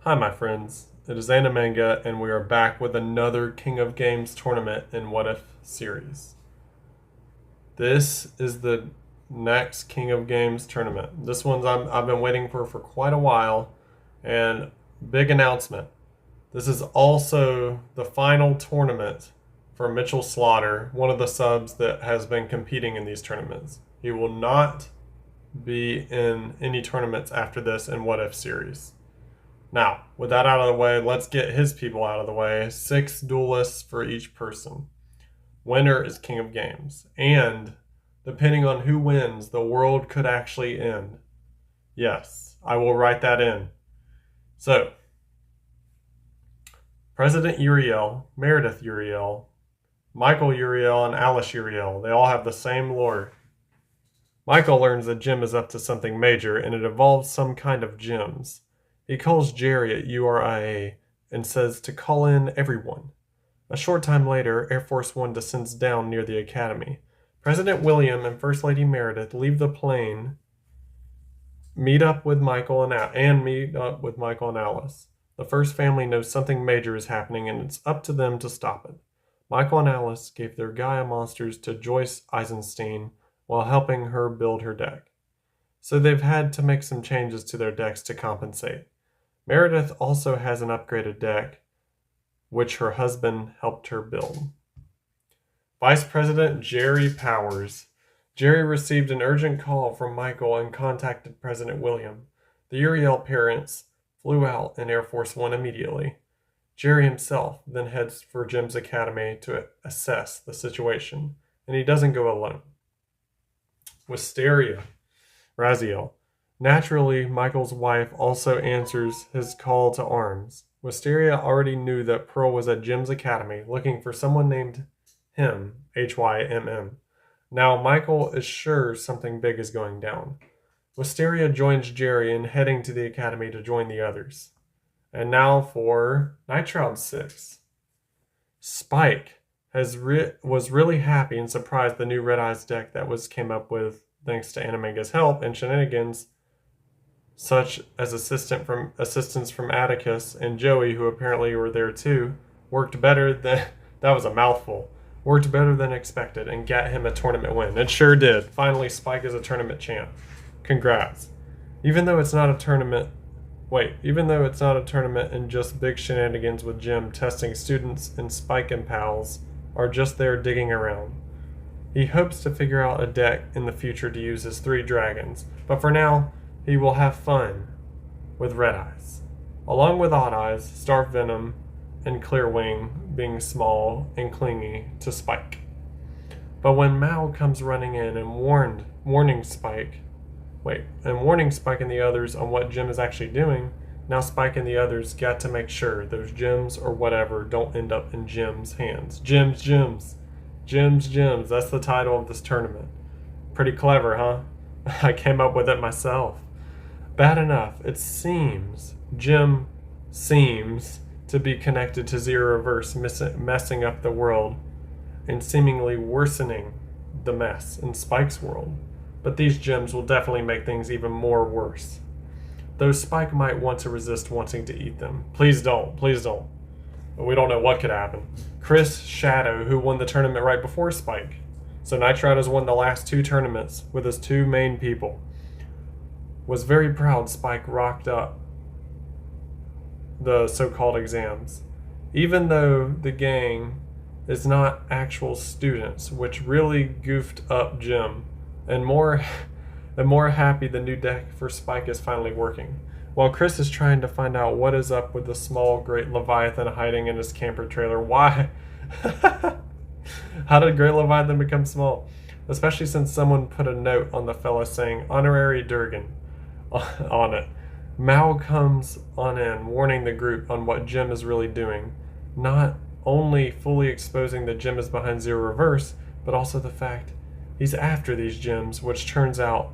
Hi, my friends. It is Animanga, and we are back with another King of Games tournament in What If series. This is the next King of Games tournament. This one's I've been waiting for quite a while, and big announcement. This is also the final tournament for Mitchell Slaughter, one of the subs that has been competing in these tournaments. He will not be in any tournaments after this in What If series. Now, with that out of the way, let's get his people out of the way. 6 duelists for each person. Winner is King of Games. And depending on who wins, the world could actually end. Yes, I will write that in. So, President Uriel, Meredith Uriel, Michael Uriel, and Alice Uriel, they all have the same lore. Michael learns that Jim is up to something major, and it involves some kind of gems. He calls Jerry at URIA and says to call in everyone. A short time later, Air Force One descends down near the academy. President William and First Lady Meredith leave the plane, meet up with Michael and Alice. The first family knows something major is happening, and it's up to them to stop it. Michael and Alice gave their Gaia monsters to Joyce Eisenstein while helping her build her deck. So they've had to make some changes to their decks to compensate. Meredith also has an upgraded deck, which her husband helped her build. Vice President Jerry Powers. Jerry received an urgent call from Michael and contacted President William. The Uriel parents flew out in Air Force One immediately. Jerry himself then heads for Jim's academy to assess the situation, and he doesn't go alone. Wisteria. Raziel. Naturally, Michael's wife also answers his call to arms. Wisteria already knew that Pearl was at Jim's academy looking for someone named him, Hymm. Now Michael is sure something big is going down. Wisteria joins Jerry in heading to the academy to join the others. And now for Night Shroud 6. Spike was really happy and surprised the new Red Eyes deck that came up with thanks to Animanga's help and shenanigans, such as assistance from Atticus and Joey, who apparently were there too, worked better than expected and got him a tournament win. It sure did. Finally, Spike is a tournament champ. Congrats. Even though it's not a tournament and just big shenanigans with Jim testing students, and Spike and pals are just there digging around. He hopes to figure out a deck in the future to use his 3 dragons, but for now, he will have fun with Red Eyes, along with Odd Eyes, Stark Venom, and Clearwing being small and clingy to Spike. But when Mao comes running in and warning Spike and the others on what Jim is actually doing, now Spike and the others got to make sure those gems or whatever don't end up in Jim's hands. Gems. That's the title of this tournament. Pretty clever, huh? I came up with it myself. Bad enough, it seems Jim seems to be connected to Zero Reverse, messing up the world and seemingly worsening the mess in Spike's world. But these gems will definitely make things even more worse. Though Spike might want to resist wanting to eat them. Please don't. But we don't know what could happen. Chris Shadow, who won the tournament right before Spike. So Night Shroud has won the last 2 tournaments with his 2 main people. Was very proud Spike rocked up the so-called exams. Even though the gang is not actual students, which really goofed up Jim. And more happy the new deck for Spike is finally working. While Chris is trying to find out what is up with the small Great Leviathan hiding in his camper trailer. Why? How did Great Leviathan become small? Especially since someone put a note on the fella saying Honorary Durgan on it. Mao comes on in, warning the group on what Jim is really doing. Not only fully exposing that Jim is behind Zero Reverse, but also the fact he's after these gems, which turns out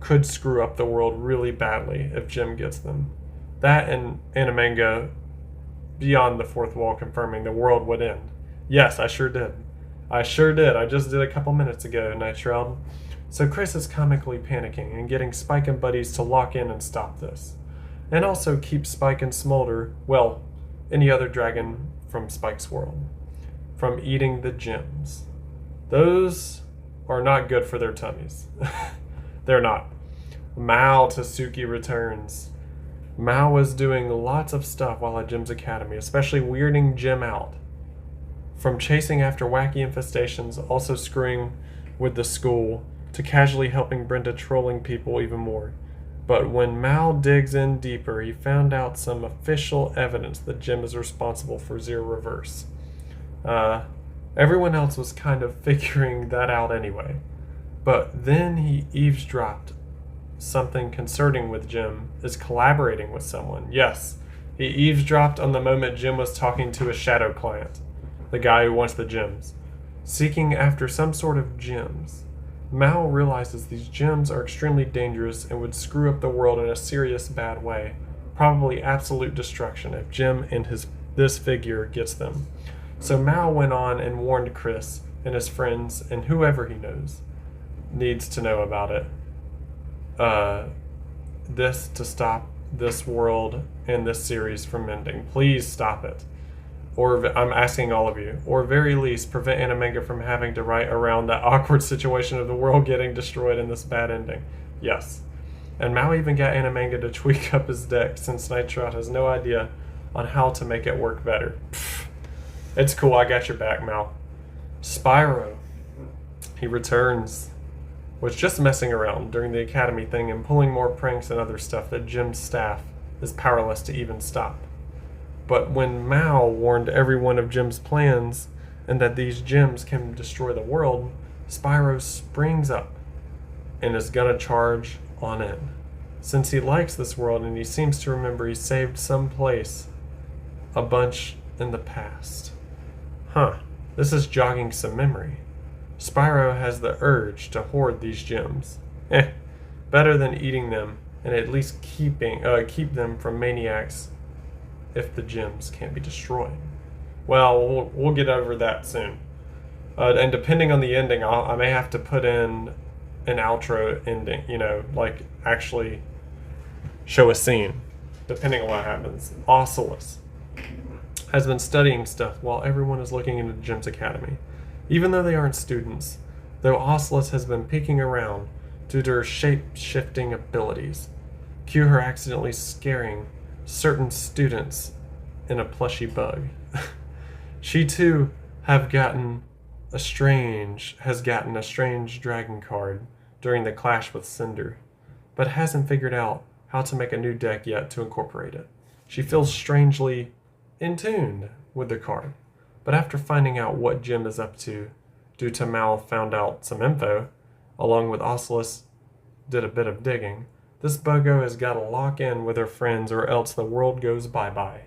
could screw up the world really badly if Jim gets them. That and Animanga Beyond the Fourth Wall confirming the world would end. Yes, I sure did. I just did a couple minutes ago, Night Shroud. So Chris is comically panicking and getting Spike and buddies to lock in and stop this. and also keep Spike and Smolder, well, any other dragon from Spike's world, from eating the gems. Those are not good for their tummies. They're not. Mao Tasuki returns. Mao was doing lots of stuff while at Jim's Academy, especially weirding Jim out. From chasing after wacky infestations, also screwing with the school, to casually helping Brenda trolling people even more. But when Mao digs in deeper, he found out some official evidence that Jim is responsible for Zero Reverse. Everyone else was kind of figuring that out anyway. But then he eavesdropped something concerning with Jim is collaborating with someone. Yes, he eavesdropped on the moment Jim was talking to a shadow client, the guy who wants the gems, seeking after some sort of gems. Mao realizes these gems are extremely dangerous and would screw up the world in a serious bad way, probably absolute destruction if Jim and this figure gets them. So Mao went on and warned Chris and his friends and whoever he knows needs to know about it. This to stop this world and this series from ending. Please stop it. Or I'm asking all of you, or very least prevent Animanga from having to write around that awkward situation of the world getting destroyed in this bad ending. Yes. And Mao even got Animanga to tweak up his deck since Nightshot has no idea on how to make it work better. Pfft. It's cool, I got your back, Mao. Spyro. He returns. Was just messing around during the Academy thing and pulling more pranks and other stuff that Jim's staff is powerless to even stop. But when Mao warned everyone of Jim's plans and that these gems can destroy the world, Spyro springs up and is gonna charge on in. Since he likes this world and he seems to remember he saved some place a bunch in the past. This is jogging some memory. Spyro has the urge to hoard these gems. Better than eating them and at least keep them from maniacs if the gems can't be destroyed. Well, we'll get over that soon. And depending on the ending, I may have to put in an outro ending, like actually show a scene, depending on what happens. Ocelus has been studying stuff while everyone is looking into Jim's Academy. Even though they aren't students, though Ocelus has been peeking around due to her shape-shifting abilities. Cue her accidentally scaring certain students in a plushy bug. She too has gotten a strange dragon card during the clash with Cinder, but hasn't figured out how to make a new deck yet to incorporate it. She feels strangely in tune with the card, but after finding out what Jim is up to, due to Mal found out some info, along with Ocelus did a bit of digging, this buggo has got to lock in with her friends or else the world goes bye-bye.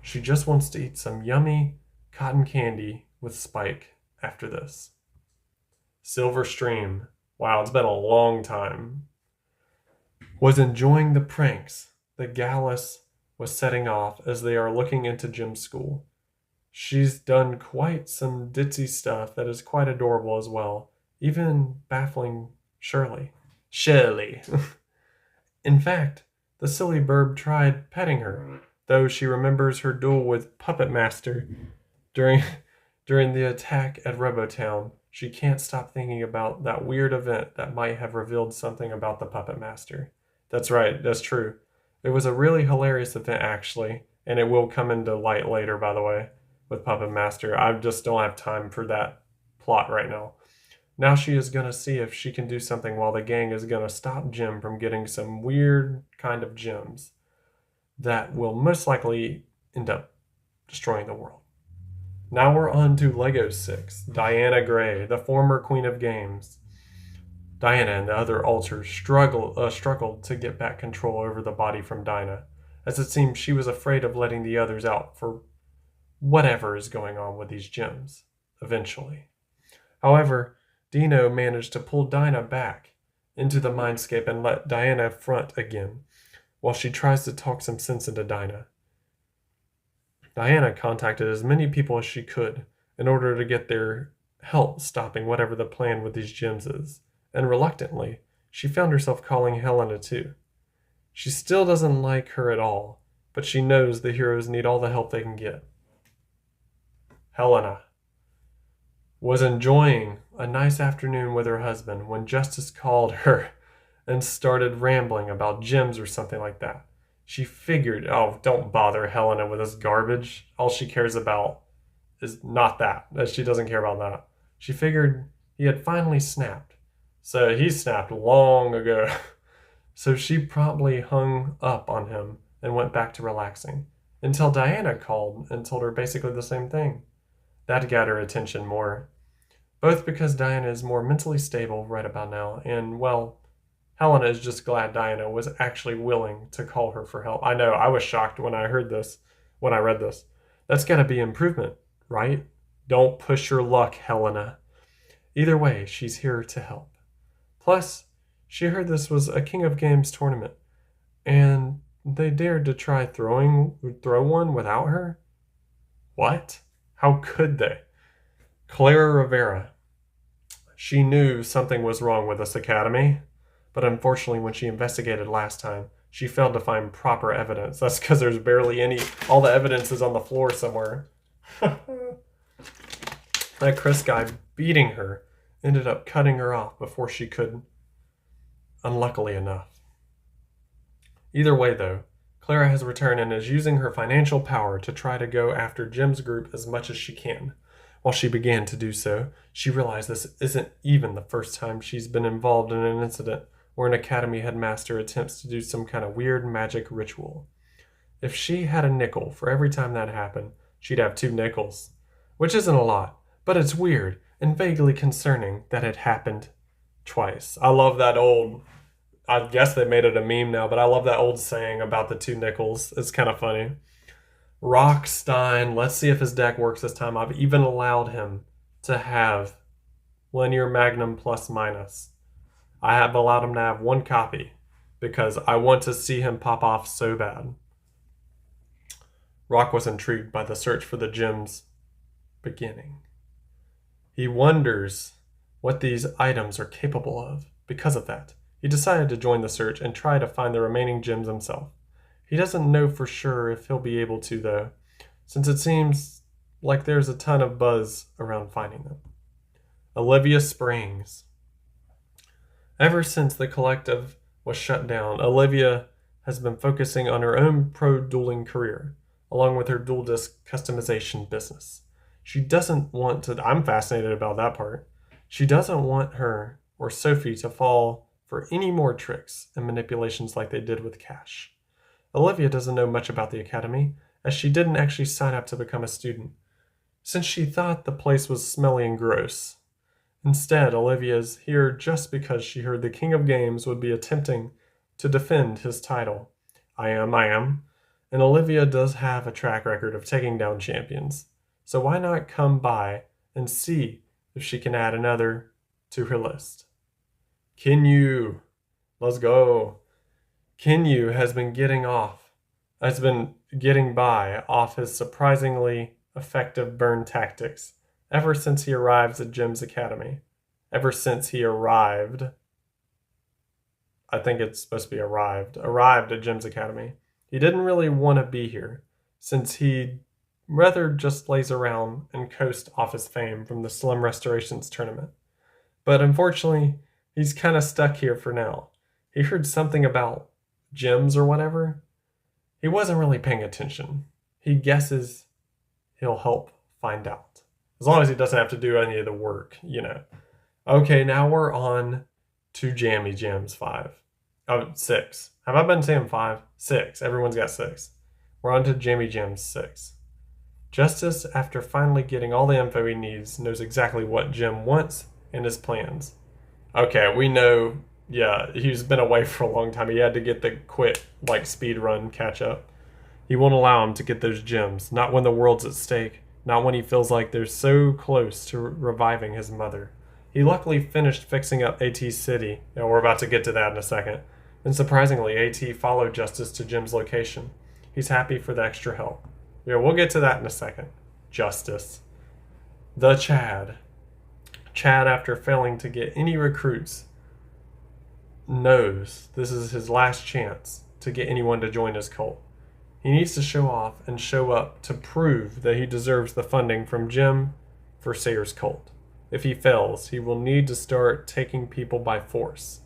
She just wants to eat some yummy cotton candy with Spike after this. Silver Stream, wow, it's been a long time, was enjoying the pranks that Gallus was setting off as they are looking into Jim's school. She's done quite some ditzy stuff that is quite adorable as well, even baffling Shirley. In fact, the silly burb tried petting her, though she remembers her duel with Puppet Master during the attack at Robotown. She can't stop thinking about that weird event that might have revealed something about the Puppet Master. That's right, that's true. It was a really hilarious event, actually, and it will come into light later, by the way, with Puppet Master. I just don't have time for that plot right now. Now she is going to see if she can do something while the gang is going to stop Jim from getting some weird kind of gems that will most likely end up destroying the world. Now we're on to LEGO 6, Diana Gray, the former Queen of Games. Diana and the other alters struggled to get back control over the body from Dinah, as it seems she was afraid of letting the others out for whatever is going on with these gems, eventually. However, Dino managed to pull Dinah back into the mindscape and let Diana front again, while she tries to talk some sense into Dinah. Diana contacted as many people as she could in order to get their help stopping whatever the plan with these gems is, and reluctantly, she found herself calling Helena too. She still doesn't like her at all, but she knows the heroes need all the help they can get. Helena was enjoying a nice afternoon with her husband when Justice called her and started rambling about gems or something like that. She figured, oh, don't bother Helena with this garbage. All she cares about is not that. She doesn't care about that. She figured he had finally snapped. So he snapped long ago. So she promptly hung up on him and went back to relaxing until Diana called and told her basically the same thing. That got her attention more. Both because Diana is more mentally stable right about now, and, well, Helena is just glad Diana was actually willing to call her for help. I know, I was shocked when I read this. That's gotta be improvement, right? Don't push your luck, Helena. Either way, she's here to help. Plus, she heard this was a King of Games tournament, and they dared to try throw one without her? What? How could they? Clara Rivera. She knew something was wrong with this academy, but unfortunately when she investigated last time, she failed to find proper evidence. That's because there's barely any. All the evidence is on the floor somewhere. That Chris guy beating her ended up cutting her off before she could. Unluckily enough. Either way, though, Clara has returned and is using her financial power to try to go after Jim's group as much as she can. While she began to do so, she realized this isn't even the first time she's been involved in an incident where an academy headmaster attempts to do some kind of weird magic ritual. If she had a nickel for every time that happened, she'd have 2 nickels. Which isn't a lot, but it's weird and vaguely concerning that it happened twice. I love that old, I guess they made it a meme now, but I love that old saying about the 2 nickels. It's kind of funny. Rockstein, let's see if his deck works this time. I've even allowed him to have Linear Magnum plus minus. I have allowed him to have 1 copy because I want to see him pop off so bad. Rock was intrigued by the search for the gems beginning. He wonders what these items are capable of. Because of that, he decided to join the search and try to find the remaining gems himself. He doesn't know for sure if he'll be able to, though, since it seems like there's a ton of buzz around finding them. Olivia Springs. Ever since the collective was shut down, Olivia has been focusing on her own pro-dueling career, along with her dual disc customization business. She doesn't want to, I'm fascinated about that part. She doesn't want her or Sophie to fall for any more tricks and manipulations like they did with Cash. Olivia doesn't know much about the academy, as she didn't actually sign up to become a student, since she thought the place was smelly and gross. Instead, Olivia's here just because she heard the King of Games would be attempting to defend his title. I am, and Olivia does have a track record of taking down champions, so why not come by and see if she can add another to her list. Kinyu, let's go. Kinyu has been getting by off his surprisingly effective burn tactics ever since he arrived at Jim's Academy. I think it's supposed to be arrived at Jim's Academy. He didn't really want to be here, since he'd rather just laze around and coast off his fame from the Slim Restorations tournament. But unfortunately, he's kind of stuck here for now. He heard something about gems or whatever. He wasn't really paying attention. He guesses he'll help find out. As long as he doesn't have to do any of the work, you know. Okay, now we're on to Jammy Jams 5. Oh, 6. Have I been saying 5? 6. Everyone's got 6. We're on to Jammy Jams 6. Justice, after finally getting all the info he needs, knows exactly what Jim wants and his plans. Okay, we know, yeah, he's been away for a long time. He had to get the quick, speed run catch up. He won't allow him to get those gems, not when the world's at stake, not when he feels like they're so close to reviving his mother. He luckily finished fixing up AT City. Yeah, we're about to get to that in a second. And surprisingly, AT followed Justice to Jim's location. He's happy for the extra help. Yeah, we'll get to that in a second. Justice. The Chad. Chad, after failing to get any recruits, knows this is his last chance to get anyone to join his cult. He needs to show off and show up to prove that he deserves the funding from Jim for Sayer's cult. If he fails, he will need to start taking people by force.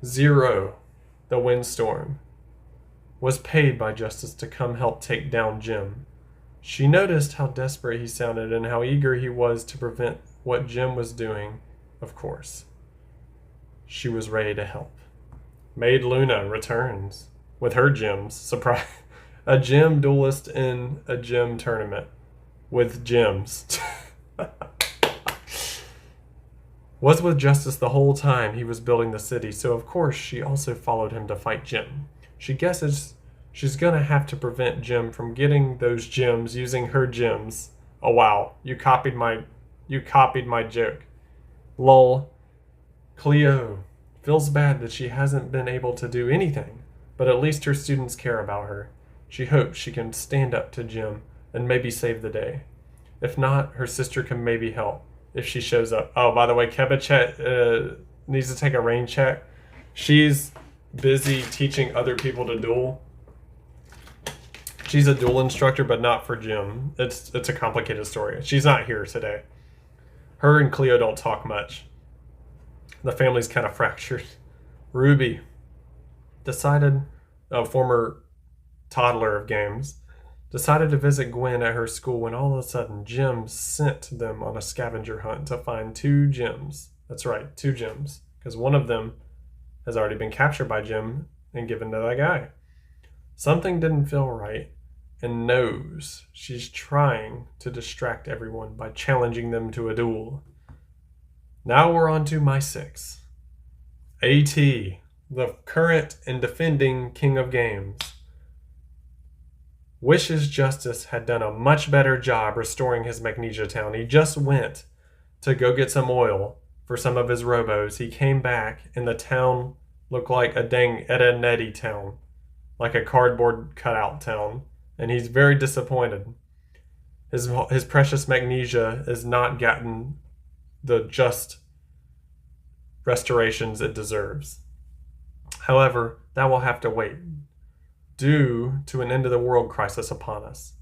Zero, the windstorm, was paid by Justice to come help take down Jim. She noticed how desperate he sounded and how eager he was to prevent what Jim was doing, of course. She was ready to help. Maid Luna returns with her gems. Surprise. A gem duelist in a gem tournament with gems. Was with Justice the whole time he was building the city, so of course she also followed him to fight Jim. She guesses she's gonna have to prevent Jim from getting those gems using her gems. Oh wow, you copied my joke. Lol. Cleo feels bad that she hasn't been able to do anything, but at least her students care about her. She hopes she can stand up to Jim and maybe save the day. If not, her sister can maybe help if she shows up. Oh, by the way, Kebachet needs to take a rain check. She's busy teaching other people to duel. She's a duel instructor, but not for Jim. It's a complicated story. She's not here today. Her and Cleo don't talk much. The family's kind of fractured. Ruby decided, a former toddler of games, decided to visit Gwen at her school when all of a sudden Jim sent them on a scavenger hunt to find 2 gems. That's right, 2 gems. Because one of them has already been captured by Jim and given to that guy. Something didn't feel right and knows she's trying to distract everyone by challenging them to a duel. Now we're on to my 6. A.T., the current and defending king of games, wishes Justice had done a much better job restoring his Magnesia town. He just went to go get some oil for some of his robos. He came back and the town looked like a dang Etta and Nettie town, like a cardboard cutout town, and he's very disappointed. His precious Magnesia has not gotten the just restorations it deserves. However, that will have to wait, due to an end-of-the-world crisis upon us.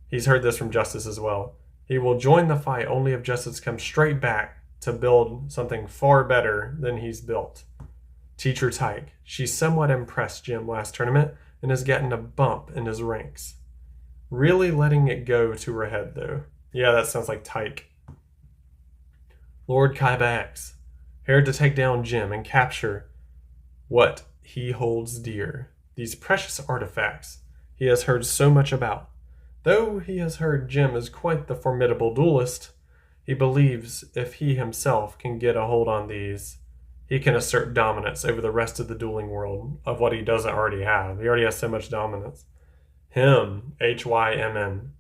He's heard this from Justice as well. He will join the fight only if Justice comes straight back to build something far better than he's built. Teacher Tyke. She somewhat impressed Jim last tournament and has gotten a bump in his ranks. Really letting it go to her head, though. Yeah, that sounds like Tyke. Lord Kybax. Here to take down Jim and capture what he holds dear. These precious artifacts he has heard so much about. Though he has heard Jim is quite the formidable duelist, he believes if he himself can get a hold on these, he can assert dominance over the rest of the dueling world of what he doesn't already have. He already has so much dominance. Him, H-Y-M-N.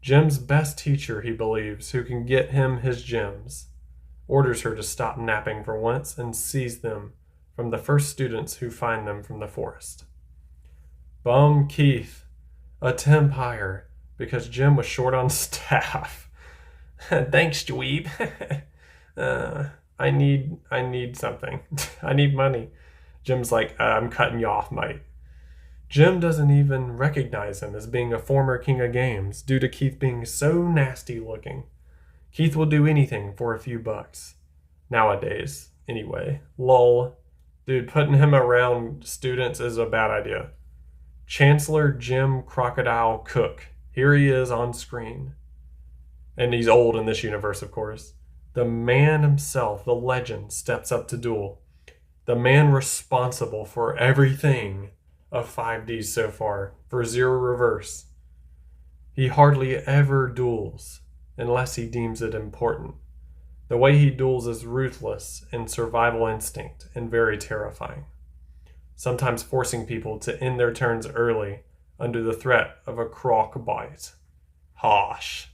Jim's best teacher, he believes, who can get him his gems, orders her to stop napping for once and seize them from the first students who find them from the forest. Bum Keith, a Tempire, because Jim was short on staff. Thanks, dweeb. I need something. I need money. Jim's like, I'm cutting you off, mate. Jim doesn't even recognize him as being a former king of games due to Keith being so nasty looking. Keith will do anything for a few bucks. Nowadays, anyway. Lol. Dude, putting him around students is a bad idea. Chancellor Jim Crocodile Cook. Here he is on screen. And he's old in this universe, of course. The man himself, the legend, steps up to duel. The man responsible for everything of 5D so far, for Zero Reverse. He hardly ever duels unless he deems it important. The way he duels is ruthless and survival instinct and very terrifying, sometimes forcing people to end their turns early under the threat of a croc bite. Harsh.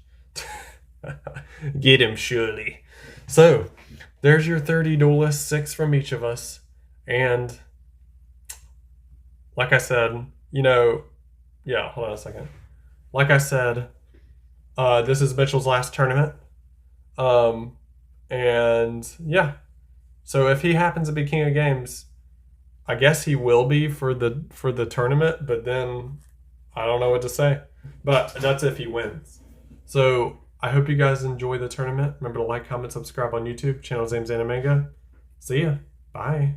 Get him, surely. So, there's your 30 duelists, 6 from each of us. And, like I said, hold on a second. Like I said, this is Mitchell's last tournament. And, yeah. So if he happens to be king of games, I guess he will be for the tournament, but then I don't know what to say. But that's if he wins. So I hope you guys enjoy the tournament. Remember to like, comment, subscribe on YouTube. Channel's name's Animanga. See ya. Bye.